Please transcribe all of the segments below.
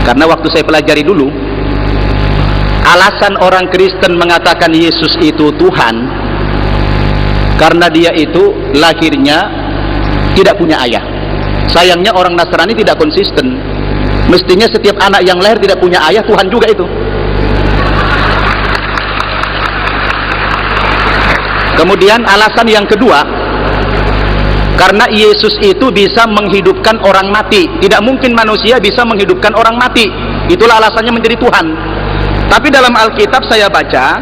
Karena waktu saya pelajari dulu, alasan orang Kristen mengatakan Yesus itu Tuhan karena dia itu lahirnya tidak punya ayah. Sayangnya orang Nasrani tidak konsisten. Mestinya setiap anak yang lahir tidak punya ayah Tuhan juga itu. Kemudian alasan yang kedua, karena Yesus itu bisa menghidupkan orang mati. Tidak mungkin manusia bisa menghidupkan orang mati. Itulah alasannya menjadi Tuhan. Tapi dalam Alkitab saya baca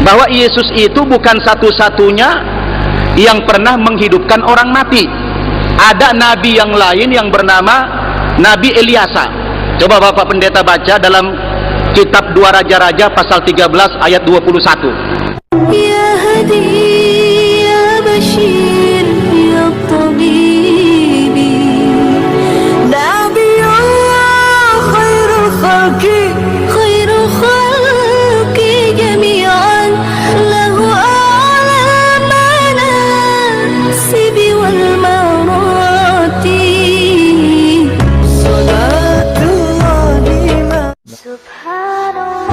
bahwa Yesus itu bukan satu-satunya yang pernah menghidupkan orang mati. Ada nabi yang lain yang bernama Nabi Eliasa. Coba Bapak Pendeta baca dalam kitab 2 Raja-Raja pasal 13 ayat 21. Ya Hadi ya Bashir ya Tabibi Nabiullah khairul khalqi jami'an lahu a'la manasibi wal marati salatullahi subhanallah.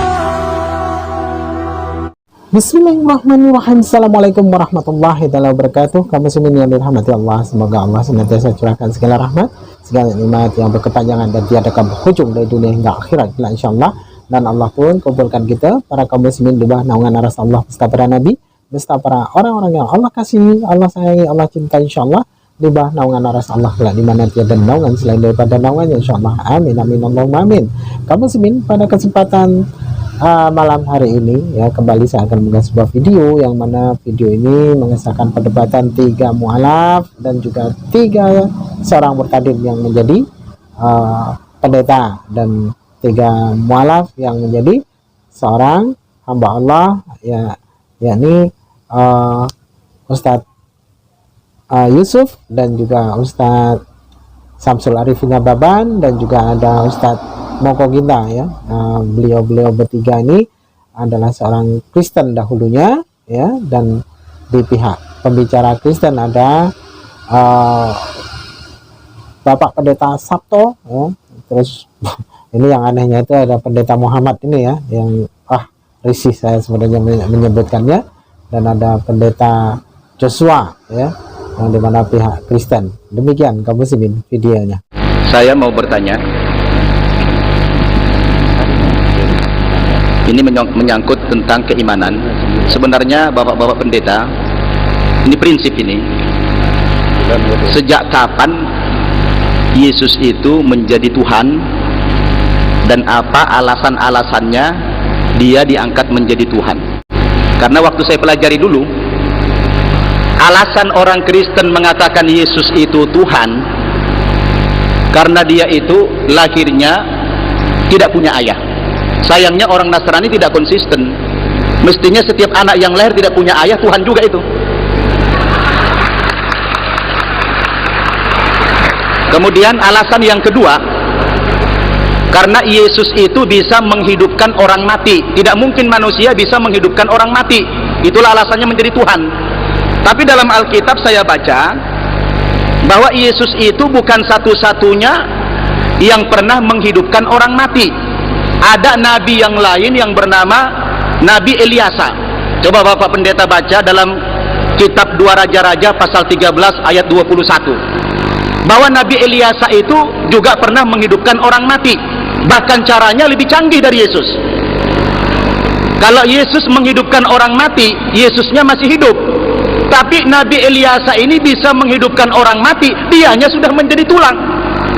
Bismillahirrahmanirrahim. Assalamualaikum warahmatullahi wabarakatuh. Kaum muslimin yang dirahmati Allah, semoga Allah senantiasa curahkan segala rahmat, segala nikmat yang berkepanjangan dan tiada berhujung dari dunia hingga akhirat insyaallah. Dan Allah pun kumpulkan kita para kaum muslimin di bawah naungan aras Allah beserta para nabi, beserta para orang-orang yang Allah kasihi, Allah sayangi, Allah cinta insyaallah, di bawah naungan aras Allah di mana tiada naungan selain daripada naungannya insyaallah. Amin amin Allahumma amin. Kaum muslimin, pada kesempatan malam hari ini ya, kembali saya akan mengunggah sebuah video yang mana video ini mengesahkan perdebatan 3 mualaf dan juga 3 seorang murtadin yang menjadi pendeta dan 3 mualaf yang menjadi seorang hamba Allah, ya, yakni Ustadz Yusuf dan juga Ustadz Samsul Arifin Baban dan juga ada Ustadz Moko Ginta ya. Beliau bertiga ini adalah seorang Kristen dahulunya ya, dan di pihak pembicara Kristen ada Bapak Pendeta Sabto ya. Terus ini yang anehnya itu ada Pendeta Muhammad ini ya, yang risih saya sebenarnya menyebutkannya, dan ada Pendeta Joshua ya, yang dimana pihak Kristen. Demikian kamu muslimin videonya. Saya mau bertanya, ini menyangkut tentang keimanan. Sebenarnya Bapak-bapak pendeta, ini prinsip ini, sejak kapan Yesus itu menjadi Tuhan dan apa alasan-alasannya dia diangkat menjadi Tuhan? Karena waktu saya pelajari dulu, alasan orang Kristen mengatakan Yesus itu Tuhan karena dia itu lahirnya tidak punya ayah. Sayangnya orang Nasrani tidak konsisten. Mestinya setiap anak yang lahir tidak punya ayah Tuhan juga itu. Kemudian alasan yang kedua, karena Yesus itu bisa menghidupkan orang mati. Tidak mungkin manusia bisa menghidupkan orang mati. Itulah alasannya menjadi Tuhan. Tapi dalam Alkitab saya baca bahwa Yesus itu bukan satu-satunya yang pernah menghidupkan orang mati. Ada nabi yang lain yang bernama Nabi Eliasa. Coba Bapak Pendeta baca dalam kitab 2 Raja-Raja pasal 13 ayat 21. Bahwa Nabi Eliasa itu juga pernah menghidupkan orang mati. Bahkan caranya lebih canggih dari Yesus. Kalau Yesus menghidupkan orang mati, Yesusnya masih hidup. Tapi Nabi Eliasa ini bisa menghidupkan orang mati, dianya sudah menjadi tulang.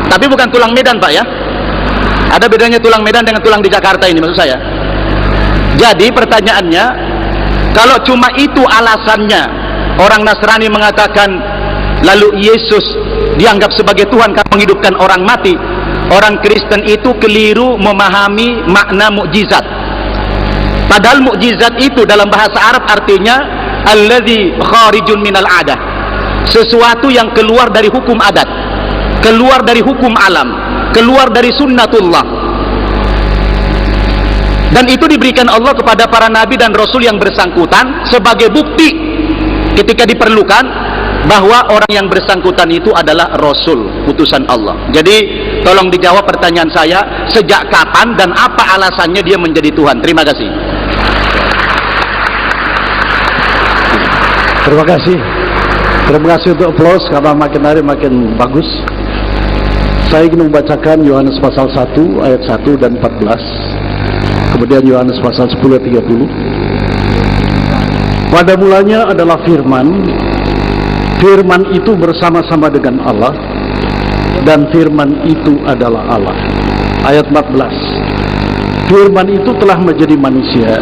Tapi bukan tulang Medan Pak ya. Ada bedanya tulang Medan dengan tulang di Jakarta ini maksud saya. Jadi pertanyaannya, kalau cuma itu alasannya orang Nasrani mengatakan lalu Yesus dianggap sebagai Tuhan karena menghidupkan orang mati, orang Kristen itu keliru memahami makna mukjizat. Padahal mukjizat itu dalam bahasa Arab artinya alladzi kharijun minal adah, sesuatu yang keluar dari hukum adat, keluar dari hukum alam, keluar dari sunnatullah. Dan itu diberikan Allah kepada para nabi dan rasul yang bersangkutan sebagai bukti ketika diperlukan bahwa orang yang bersangkutan itu adalah rasul utusan Allah. Jadi tolong dijawab pertanyaan saya, sejak kapan dan apa alasannya dia menjadi Tuhan? Terima kasih. Terima kasih. Terima kasih untuk aplaus karena makin hari makin bagus. Saya ingin membacakan Yohanes pasal 1 ayat 1 dan 14. Kemudian Yohanes pasal 10 ayat 30. Pada mulanya adalah firman. Firman itu bersama-sama dengan Allah, dan firman itu adalah Allah. Ayat 14. Firman itu telah menjadi manusia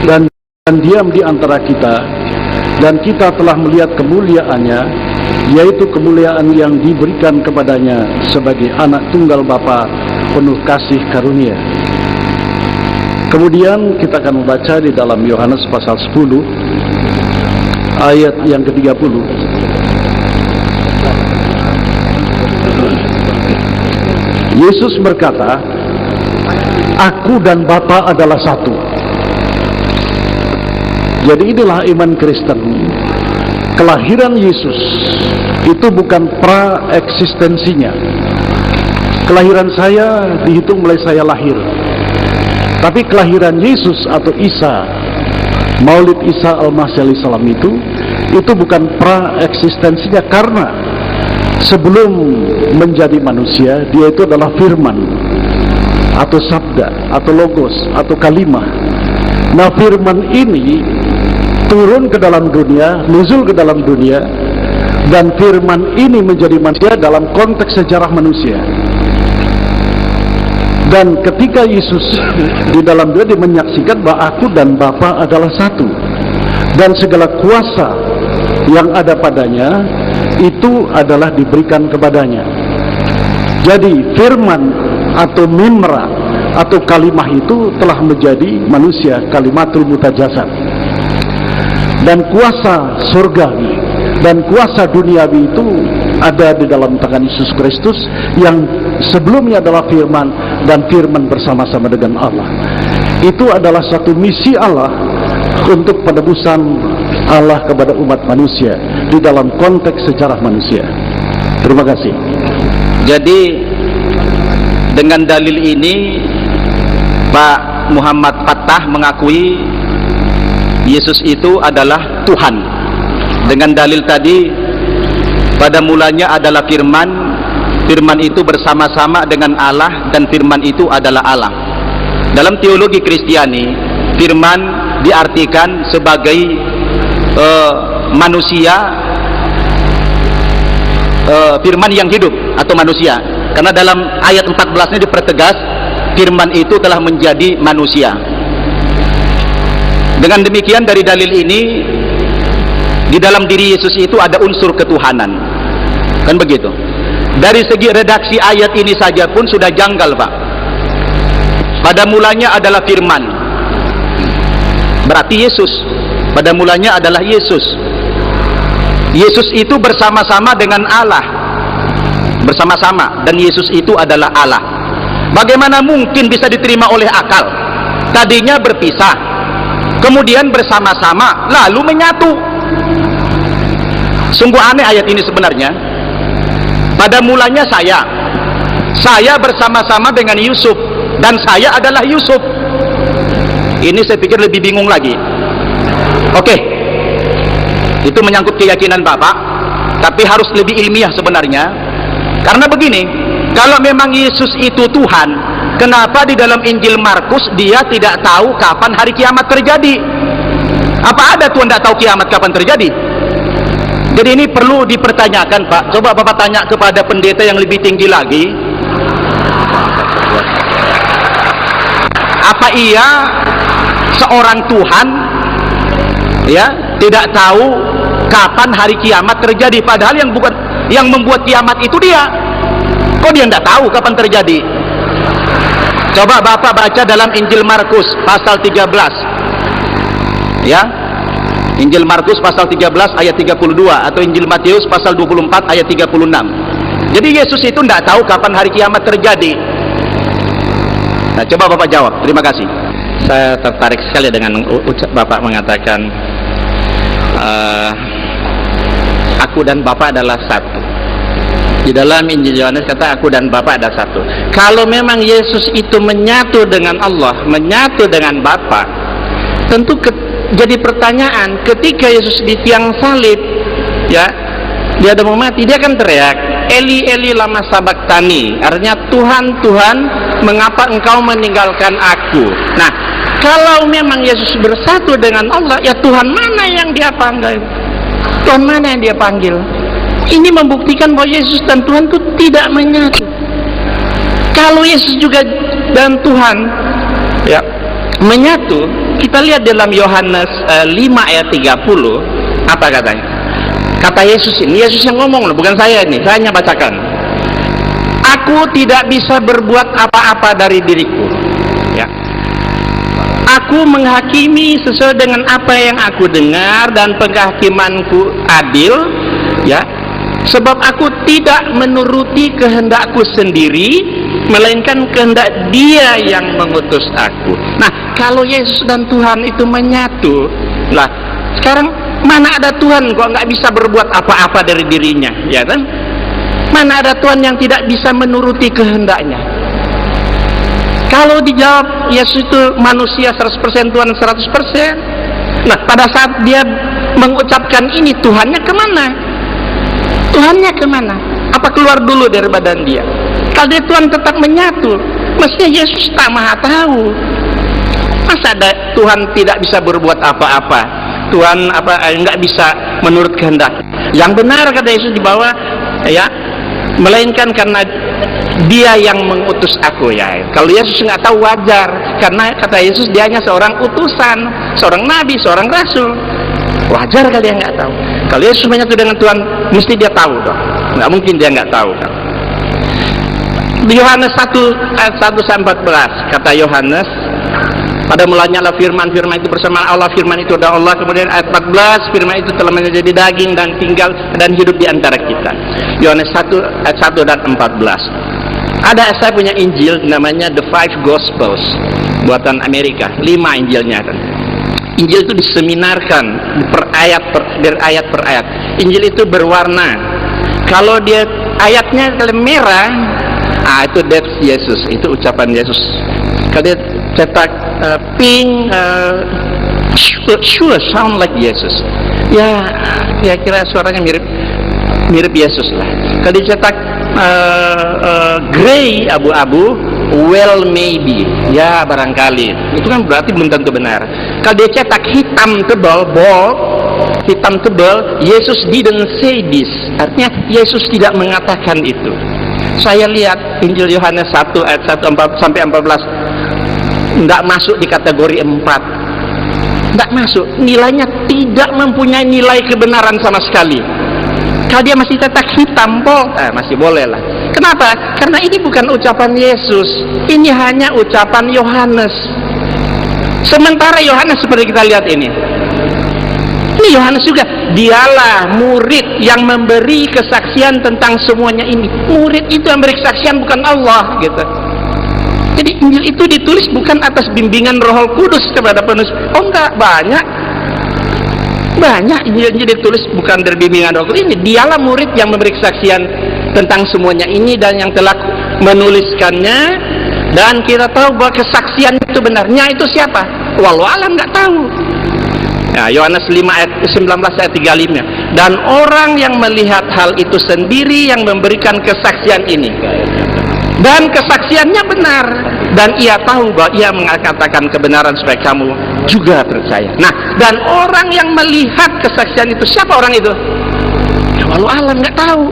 dan diam di antara kita, dan kita telah melihat kemuliaannya, yaitu kemuliaan yang diberikan kepadanya sebagai anak tunggal Bapa penuh kasih karunia. Kemudian kita akan membaca di dalam Yohanes pasal 10 ayat yang ke-30. Yesus berkata, "Aku dan Bapa adalah satu." Jadi inilah iman Kristen. Kelahiran Yesus itu bukan pra-eksistensinya. Kelahiran saya dihitung mulai saya lahir. Tapi kelahiran Yesus atau Isa, Maulid Isa Al-Masih alaihi salam itu bukan pra-eksistensinya, karena sebelum menjadi manusia, dia itu adalah firman atau sabda atau logos atau kalimah. Nah, firman ini turun ke dalam dunia, nuzul ke dalam dunia, dan firman ini menjadi manusia dalam konteks sejarah manusia. Dan ketika Yesus di dalam dia menyaksikan bahwa aku dan Bapa adalah satu, dan segala kuasa yang ada padanya itu adalah diberikan kepadanya. Jadi firman atau mimra atau kalimah itu telah menjadi manusia, kalimatul mutajasad. Dan kuasa surgawi dan kuasa duniawi itu ada di dalam tangan Yesus Kristus, yang sebelumnya adalah firman, dan firman bersama-sama dengan Allah. Itu adalah satu misi Allah untuk penebusan Allah kepada umat manusia di dalam konteks sejarah manusia. Terima kasih. Jadi dengan dalil ini Pak Muhammad Fattah mengakui Yesus itu adalah Tuhan. Dengan dalil tadi, pada mulanya adalah firman, firman itu bersama-sama dengan Allah, dan firman itu adalah Allah. Dalam teologi Kristiani, firman diartikan sebagai manusia, firman yang hidup atau manusia, karena dalam ayat 14-nya dipertegas firman itu telah menjadi manusia. Dengan demikian, dari dalil ini, di dalam diri Yesus itu ada unsur ketuhanan, kan begitu. Dari segi redaksi ayat ini saja pun sudah janggal, Pak. Pada mulanya adalah firman, berarti Yesus. Pada mulanya adalah Yesus. Yesus itu bersama-sama dengan Allah, bersama-sama, dan Yesus itu adalah Allah. Bagaimana mungkin bisa diterima oleh akal? Tadinya berpisah, kemudian bersama-sama, lalu menyatu. Sungguh aneh ayat ini sebenarnya. Pada mulanya saya bersama-sama dengan Yusuf, dan saya adalah Yusuf. Ini saya pikir lebih bingung lagi. Oke, itu menyangkut keyakinan Bapak, tapi harus lebih ilmiah sebenarnya. Karena begini, kalau memang Yesus itu Tuhan, kenapa di dalam Injil Markus dia tidak tahu kapan hari kiamat terjadi? Apa ada Tuhan tidak tahu kiamat kapan terjadi? Jadi ini perlu dipertanyakan, Pak. Coba Bapak tanya kepada pendeta yang lebih tinggi lagi, apa iya seorang Tuhan ya tidak tahu kapan hari kiamat terjadi? Padahal yang membuat kiamat itu dia. Kok dia tidak tahu kapan terjadi? Coba Bapak baca dalam Injil Markus pasal 13, ya, Injil Markus pasal 13 ayat 32, atau Injil Matius pasal 24 ayat 36. Jadi Yesus itu tidak tahu kapan hari kiamat terjadi. Nah, coba Bapak jawab. Terima kasih. Saya tertarik sekali dengan Bapak mengatakan aku dan Bapak adalah satu. Di dalam Injil Yohanes kata aku dan Bapa ada satu. Kalau memang Yesus itu menyatu dengan Allah, menyatu dengan Bapa, tentu jadi pertanyaan ketika Yesus di tiang salib, ya, dia ada mau mati, dia kan teriak, Eli Eli lama sabaktani, artinya Tuhan Tuhan, mengapa engkau meninggalkan aku? Nah, kalau memang Yesus bersatu dengan Allah, ya Tuhan mana yang dia panggil? Tuhan mana yang dia panggil? Ini membuktikan bahwa Yesus dan Tuhan itu tidak menyatu. Kalau Yesus juga dan Tuhan, ya, menyatu, kita lihat dalam Yohanes 5 ayat 30, apa katanya? Kata Yesus ini, Yesus yang ngomong loh, bukan saya ini, saya hanya bacakan. Aku tidak bisa berbuat apa-apa dari diriku, ya. Aku menghakimi sesuai dengan apa yang aku dengar dan penghakimanku adil, ya. Sebab aku tidak menuruti kehendakku sendiri, melainkan kehendak Dia yang mengutus aku. Nah, kalau Yesus dan Tuhan itu menyatu, lah sekarang mana ada Tuhan kok nggak bisa berbuat apa-apa dari dirinya, ya kan? Mana ada Tuhan yang tidak bisa menuruti kehendaknya? Kalau dijawab Yesus itu manusia 100%, Tuhan 100%. Nah, pada saat dia mengucapkan ini, Tuhannya kemana? Tuhannya kemana? Apa keluar dulu dari badan dia? Kalau dia Tuhan tetap menyatu, mestinya Yesus tak maha tahu. Masa ada Tuhan tidak bisa berbuat apa-apa? Tuhan nggak bisa menurut kehendak. Yang benar kata Yesus di bawah, ya, melainkan karena Dia yang mengutus aku, ya. Kalau Yesus nggak tahu wajar, karena kata Yesus dia hanya seorang utusan, seorang nabi, seorang rasul. Wajar kalau dia nggak tahu. Kalau Yesus menyatu dengan Tuhan, mesti dia tahu dong. Nggak mungkin dia nggak tahu kan. Di Yohanes 1 ayat 1-14 kata Yohanes, pada mulanya lah firman itu bersama Allah, firman itu adalah Allah. Kemudian ayat 14, firman itu telah menjadi daging dan tinggal dan hidup di antara kita. Yohanes 1 ayat 1 dan 14. Saya punya Injil namanya The Five Gospels, buatan Amerika, 5 Injilnya kan. Injil itu diseminarkan ayat per ayat. Injil itu berwarna. Kalau dia ayatnya kalau merah, itu that's Yesus, itu ucapan Yesus. Kalau dia cetak pink, sure sound like Yesus. Ya, kira-kira suaranya mirip Yesus lah. Kalau dicetak gray, abu-abu, well maybe, ya barangkali. Itu kan berarti belum tentu benar. Kalau dia cetak hitam tebal, bold, hitam tebal, Yesus didn't say this, artinya Yesus tidak mengatakan itu. Saya lihat Injil Yohanes 1 ayat 1 sampai 14 tidak masuk di kategori 4, tidak masuk, nilainya tidak mempunyai nilai kebenaran sama sekali. Kalau dia masih cetak hitam bold, masih boleh lah. Kenapa? Karena ini bukan ucapan Yesus, ini hanya ucapan Yohanes. Sementara Yohanes seperti kita lihat ini Yohanes juga, dialah murid yang memberi kesaksian tentang semuanya ini. Murid itu yang beri kesaksian, bukan Allah, gitu. Jadi Injil itu ditulis bukan atas bimbingan Roh Kudus kepada penulis. Oh enggak, banyak Injil ditulis bukan dari bimbingan Roh Kudus. Ini dialah murid yang memberi kesaksian tentang semuanya ini dan yang telah menuliskannya, dan kita tahu bahwa kesaksian itu benarnya itu siapa? Walau alam nggak tahu. Nah, Yohanes 5 ayat 19 ayat 35. Dan orang yang melihat hal itu sendiri yang memberikan kesaksian ini, dan kesaksiannya benar, dan ia tahu bahwa ia mengatakan kebenaran supaya kamu juga percaya. Nah, dan orang yang melihat kesaksian itu, siapa orang itu? Ya, walau alam nggak tahu.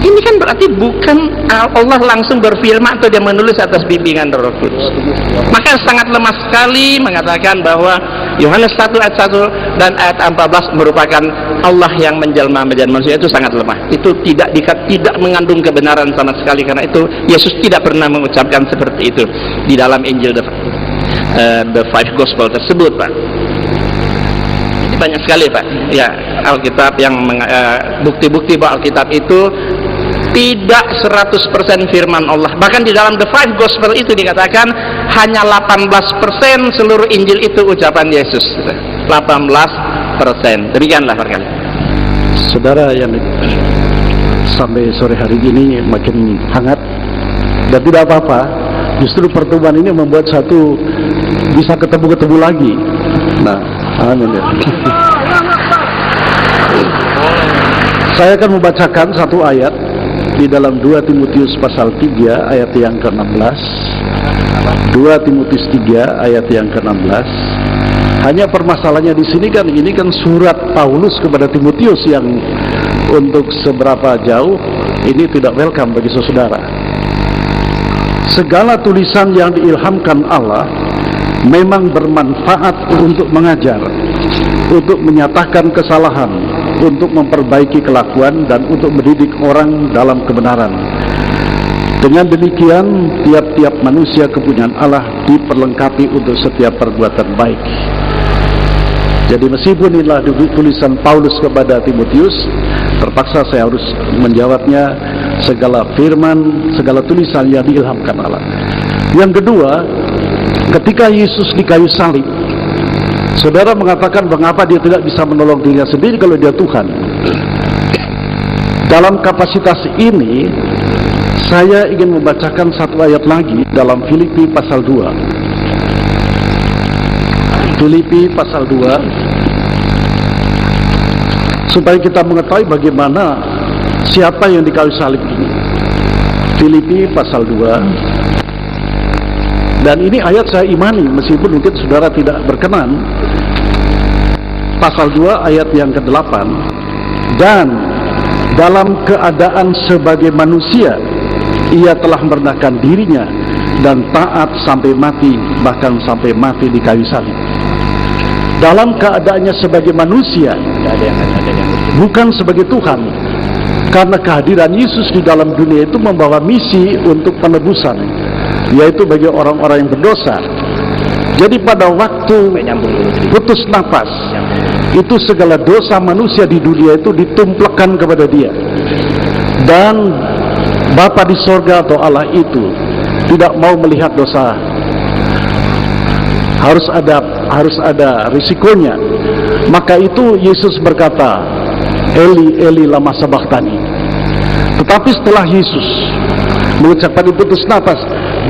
Ini kan berarti bukan Allah langsung berfirman atau dia menulis atas bimbingan Roh Kudus. Maka sangat lemah sekali mengatakan bahwa Yohanes 1 ayat 1 dan ayat 14 merupakan Allah yang menjelma menjadi manusia. Itu sangat lemah. Itu tidak mengandung kebenaran sama sekali, karena itu Yesus tidak pernah mengucapkan seperti itu di dalam Injil the Five Gospel tersebut, Pak. Ini banyak sekali, Pak. Ya, Alkitab yang bukti-bukti bahwa Alkitab itu tidak 100% firman Allah. Bahkan di dalam The Five Gospel itu dikatakan hanya 18% seluruh Injil itu ucapan Yesus. 18%. Demikianlah barangkali. Saudara yang sampai sore hari ini makin hangat, dan tidak apa-apa. Justru pertemuan ini membuat satu bisa ketemu lagi. Nah, amin ya. Saya akan membacakan satu ayat di dalam 2 Timotius pasal 3 ayat yang ke-16. 2 Timotius 3 ayat yang ke-16. Hanya permasalahannya di sini kan, ini kan surat Paulus kepada Timotius yang untuk seberapa jauh ini tidak welcome bagi saudara. Segala tulisan yang diilhamkan Allah memang bermanfaat untuk mengajar, untuk menyatakan kesalahan, untuk memperbaiki kelakuan, dan untuk mendidik orang dalam kebenaran. Dengan demikian, tiap-tiap manusia kepunyaan Allah diperlengkapi untuk setiap perbuatan baik. Jadi meskipun inilah tulisan Paulus kepada Timotius, terpaksa saya harus menjawabnya, segala firman, segala tulisan yang diilhamkan Allah. Yang kedua, ketika Yesus di kayu salib, saudara mengatakan mengapa dia tidak bisa menolong dirinya sendiri kalau dia Tuhan. Dalam kapasitas ini, saya ingin membacakan satu ayat lagi dalam Filipi pasal 2. Filipi pasal 2, supaya kita mengetahui bagaimana siapa yang di kayu salib ini. Filipi pasal 2, dan ini ayat saya imani meskipun mungkin saudara tidak berkenan. Pasal 2 ayat yang ke-8, dan dalam keadaan sebagai manusia ia telah merendahkan dirinya dan taat sampai mati, bahkan sampai mati di kayu salib. Dalam keadaannya sebagai manusia, bukan sebagai Tuhan, karena kehadiran Yesus di dalam dunia itu membawa misi untuk penebusan, yaitu bagi orang-orang yang berdosa. Jadi pada waktu putus nafas, itu segala dosa manusia di dunia itu ditumplekkan kepada dia, dan Bapa di sorga atau Allah itu tidak mau melihat dosa. Harus ada risikonya. Maka itu Yesus berkata, Eli Eli lama sabachthani. Tetapi setelah Yesus mengucapkan itu putus nafas,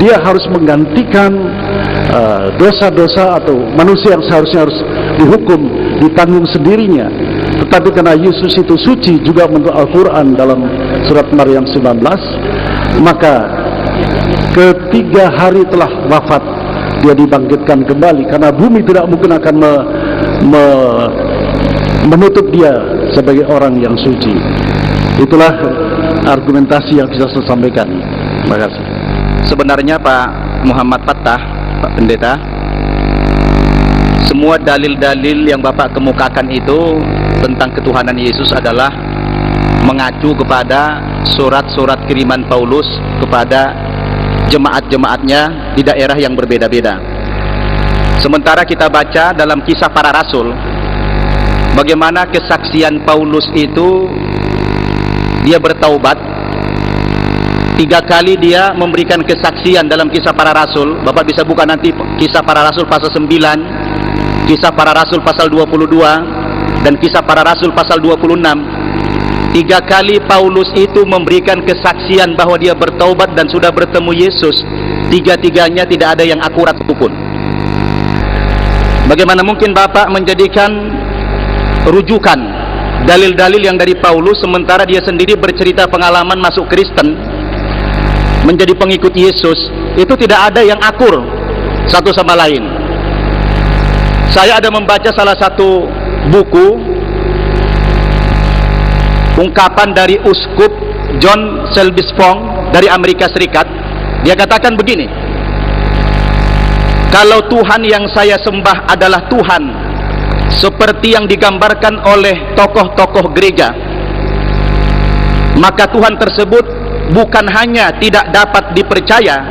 dia harus menggantikan dosa-dosa atau manusia yang seharusnya harus dihukum, ditanggung sendirinya. Tetapi karena Yesus itu suci juga menurut Al-Quran dalam surat Maryam 19, maka ketiga hari telah wafat dia dibangkitkan kembali, karena bumi tidak mungkin akan menutup dia sebagai orang yang suci. Itulah argumentasi yang bisa saya sampaikan. Terima kasih. Sebenarnya Pak Muhammad Fattah, Pak Pendeta, semua dalil-dalil yang Bapak kemukakan itu tentang ketuhanan Yesus adalah mengacu kepada surat-surat kiriman Paulus kepada jemaat-jemaatnya di daerah yang berbeda-beda. Sementara kita baca dalam Kisah Para Rasul, bagaimana kesaksian Paulus itu, dia bertaubat 3 kali, dia memberikan kesaksian dalam Kisah Para Rasul. Bapak bisa buka nanti Kisah Para Rasul pasal 9, Kisah Para Rasul pasal 22, dan Kisah Para Rasul pasal 26. 3 kali Paulus itu memberikan kesaksian bahwa dia bertaubat dan sudah bertemu Yesus. 3-tiganya tidak ada yang akurat pun. Bagaimana mungkin Bapak menjadikan rujukan dalil-dalil yang dari Paulus, sementara dia sendiri bercerita pengalaman masuk Kristen, menjadi pengikut Yesus? Itu tidak ada yang akur satu sama lain. Saya ada membaca salah satu buku ungkapan dari Uskup John Selby Spong dari Amerika Serikat. Dia katakan begini, kalau Tuhan yang saya sembah adalah Tuhan seperti yang digambarkan oleh tokoh-tokoh gereja, maka Tuhan tersebut bukan hanya tidak dapat dipercaya,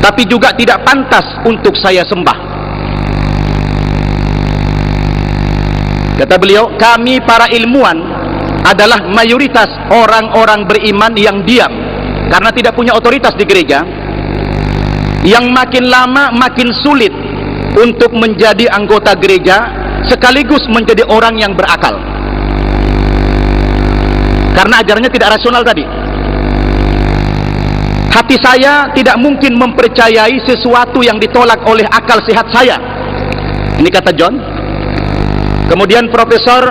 tapi juga tidak pantas untuk saya sembah. Kata beliau, kami para ilmuwan adalah mayoritas orang-orang beriman yang diam karena tidak punya otoritas di gereja, yang makin lama makin sulit untuk menjadi anggota gereja sekaligus menjadi orang yang berakal. karena ajarannya tidak rasional tadi. Hati saya tidak mungkin mempercayai sesuatu yang ditolak oleh akal sehat saya. Ini kata John. Kemudian Profesor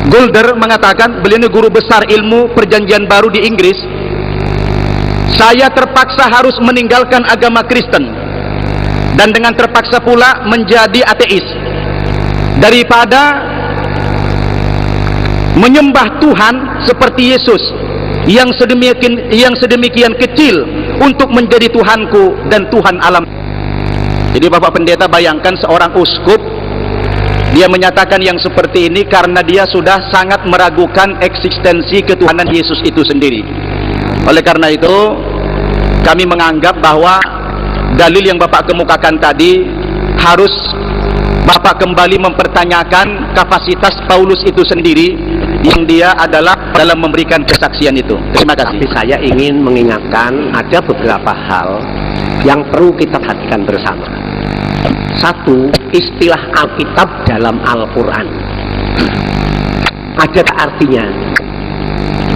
Gulder mengatakan, beliau ini guru besar ilmu perjanjian baru di Inggris, saya terpaksa harus meninggalkan agama Kristen dan dengan terpaksa pula menjadi ateis daripada menyembah Tuhan seperti Yesus yang sedemikian kecil untuk menjadi Tuhanku dan Tuhan alam. Jadi Bapak Pendeta, bayangkan seorang uskup dia menyatakan yang seperti ini karena dia sudah sangat meragukan eksistensi ketuhanan Yesus itu sendiri. Oleh karena itu kami menganggap bahwa dalil yang Bapak kemukakan tadi harus Bapak kembali mempertanyakan kapasitas Paulus itu sendiri yang dia adalah dalam memberikan kesaksian itu. Terima kasih. Tapi saya ingin mengingatkan ada beberapa hal yang perlu kita perhatikan bersama. Satu, istilah Alkitab dalam Al-Quran ada artinya.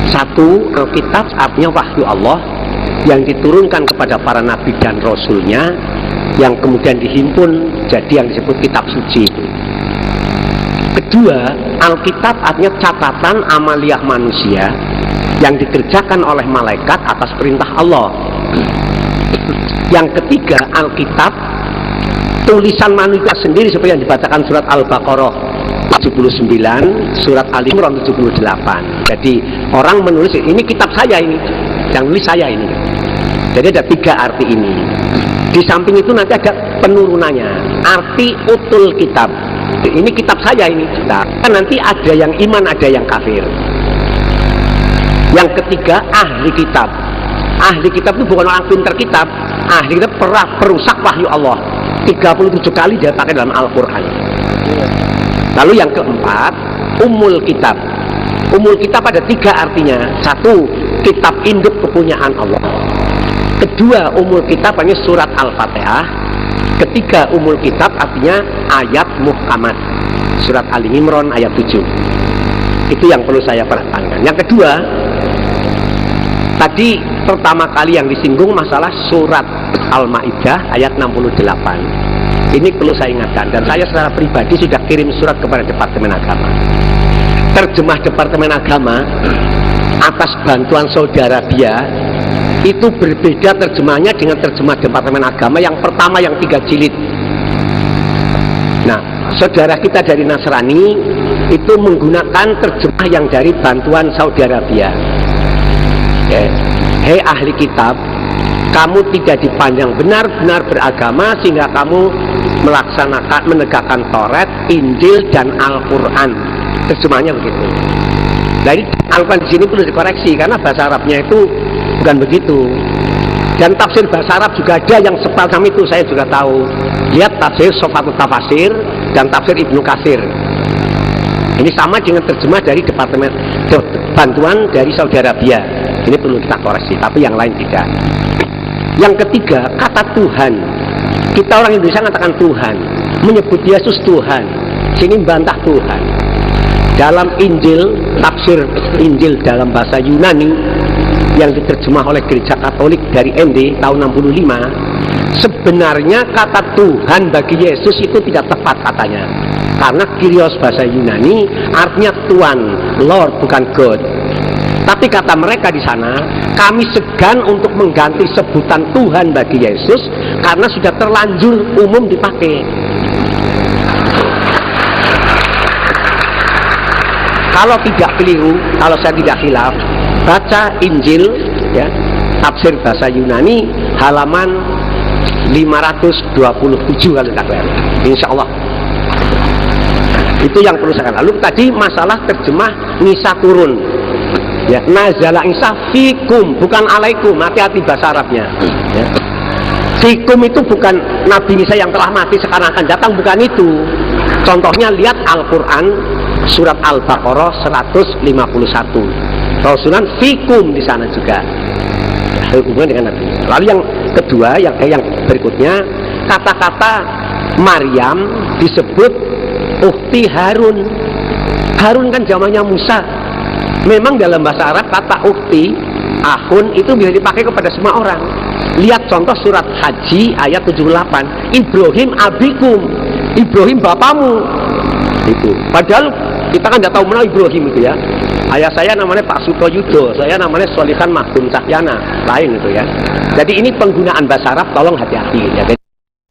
Satu, Alkitab artinya wahyu Allah yang diturunkan kepada para nabi dan rasulnya, yang kemudian dihimpun jadi yang disebut kitab suci. Kedua, Alkitab artinya catatan amaliyah manusia yang dikerjakan oleh malaikat atas perintah Allah. Yang ketiga, Alkitab tulisan manusia sendiri seperti yang dibacakan surat Al-Baqarah 79, surat Al-Imran 78. Jadi orang menulis ini kitab saya ini, yang nulis saya ini. Jadi ada tiga arti ini. Di samping itu nanti ada penurunannya, arti utul kitab. Ini kitab saya ini kitab. Kan nanti ada yang iman, ada yang kafir. Yang ketiga, ahli kitab. Ahli kitab itu bukan orang pinter kitab. Ahli kitab perusak wahyu Allah. 37 kali dia pakai dalam Al-Quran. Lalu yang keempat, umul kitab. Umul kitab ada tiga artinya. Satu, kitab induk kepunyaan Allah. Kedua, umul kitab artinya surat Al-Fatihah. Ketiga, umul kitab artinya ayat muhkamat, surat Al-Imran ayat 7. Itu yang perlu saya perhatikan. Yang kedua, tadi pertama kali yang disinggung masalah surat Al-Maidah ayat 68. Ini perlu saya ingatkan, dan saya secara pribadi sudah kirim surat kepada Departemen Agama. Terjemah Departemen Agama atas bantuan saudara Bia itu berbeda terjemahnya dengan terjemah Departemen Agama yang pertama yang 3 jilid. Nah, saudara kita dari Nasrani itu menggunakan terjemah yang dari bantuan Saudi Arabia. Hei ahli kitab, kamu tidak dipandang benar-benar beragama sehingga kamu melaksanakan, menegakkan Taurat, Injil dan Al-Quran. Terjemahnya begitu. Jadi Al-Quran di sini perlu dikoreksi karena bahasa Arabnya itu bukan begitu. Dan tafsir bahasa Arab juga ada yang semacam itu, saya juga tahu. Lihat tafsir Sofatul Tafasir dan tafsir Ibnu Katsir. Ini sama dengan terjemah dari Departemen bantuan dari Saudi Arabia. Ini perlu kita koreksi, tapi yang lain tidak. Yang ketiga, kata Tuhan. Kita orang Indonesia mengatakan Tuhan, menyebut Yesus Tuhan. Sini bantah Tuhan. Dalam Injil, tafsir Injil dalam bahasa Yunani yang diterjemah oleh Gereja Katolik dari ND tahun 65, sebenarnya kata Tuhan bagi Yesus itu tidak tepat katanya, karena Kyrios bahasa Yunani artinya Tuhan, Lord, bukan God. Tapi kata mereka di sana, kami segan untuk mengganti sebutan Tuhan bagi Yesus karena sudah terlanjur umum dipakai. Kalau tidak keliru, kalau saya tidak khilaf, baca Injil ya, tafsir bahasa Yunani halaman 527 kalau tidak keliru. Insya Allah itu yang perlu saya katakan. Lalu tadi masalah terjemah Nisa turun ya, nazala Isa fikum, bukan alaikum. Hati-hati bahasa Arabnya ya. Fikum itu bukan Nabi Isa yang telah mati sekarang akan datang, bukan itu. Contohnya lihat Al-Quran surat Al-Baqarah 151. Rasulan fikum di sana juga. Hubungan dengan Nabi. Lalu yang kedua, yang berikutnya, kata-kata Maryam disebut Ukhti Harun. Harun kan zamannya Musa. Memang dalam bahasa Arab kata ukti, ahun itu bisa dipakai kepada semua orang. Lihat contoh surat Haji ayat 78, Ibrahim abikum, Ibrahim bapamu. Itu. Padahal kita kan tidak tahu mana Ibrahim itu ya. Ayah saya namanya Pak Sutoyudo, saya namanya Solihan Mahdum Cahyana, lain itu ya. Jadi ini penggunaan bahasa Arab, tolong hati-hati ya.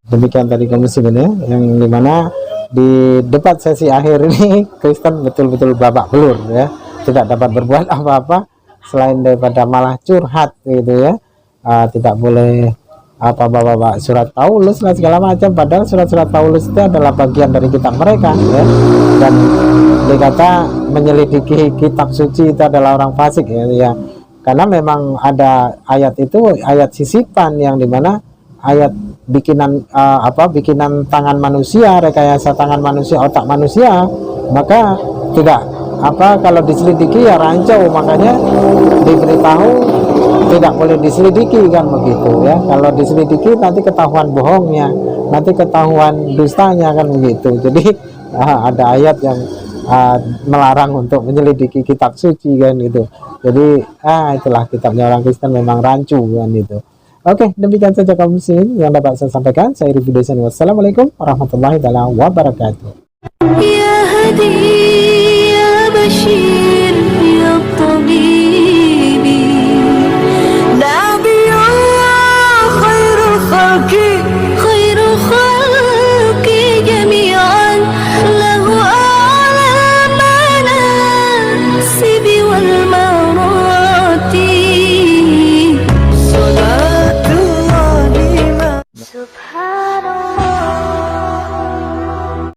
Demikian tadi kaum muslimin ya, yang dimana di debat sesi akhir ini Kristen betul-betul babak belur ya, tidak dapat berbuat apa-apa selain daripada malah curhat gitu ya. Tidak boleh bawa surat Paulus dan segala macam, padahal surat-surat Paulus itu adalah bagian dari kitab mereka ya. Dan dikata menyelidiki kitab suci itu adalah orang fasik ya. Karena memang ada ayat itu, ayat sisipan yang dimana ayat bikinan bikinan tangan manusia, rekayasa tangan manusia, otak manusia, maka tidak kalau diselidiki ya rancau, makanya diberitahu tidak boleh diselidiki kan begitu ya. Kalau diselidiki nanti ketahuan bohongnya, nanti ketahuan dustanya kan begitu. Jadi ada ayat yang melarang untuk menyelidiki kitab suci kan gitu. Jadi itulah kitabnya orang Kristen memang rancu kan itu. Oke, demikian saja kaum muslimin yang dapat saya sampaikan. Saya Rifki Desani. Wassalamualaikum warahmatullahi wabarakatuh. Ya Hadi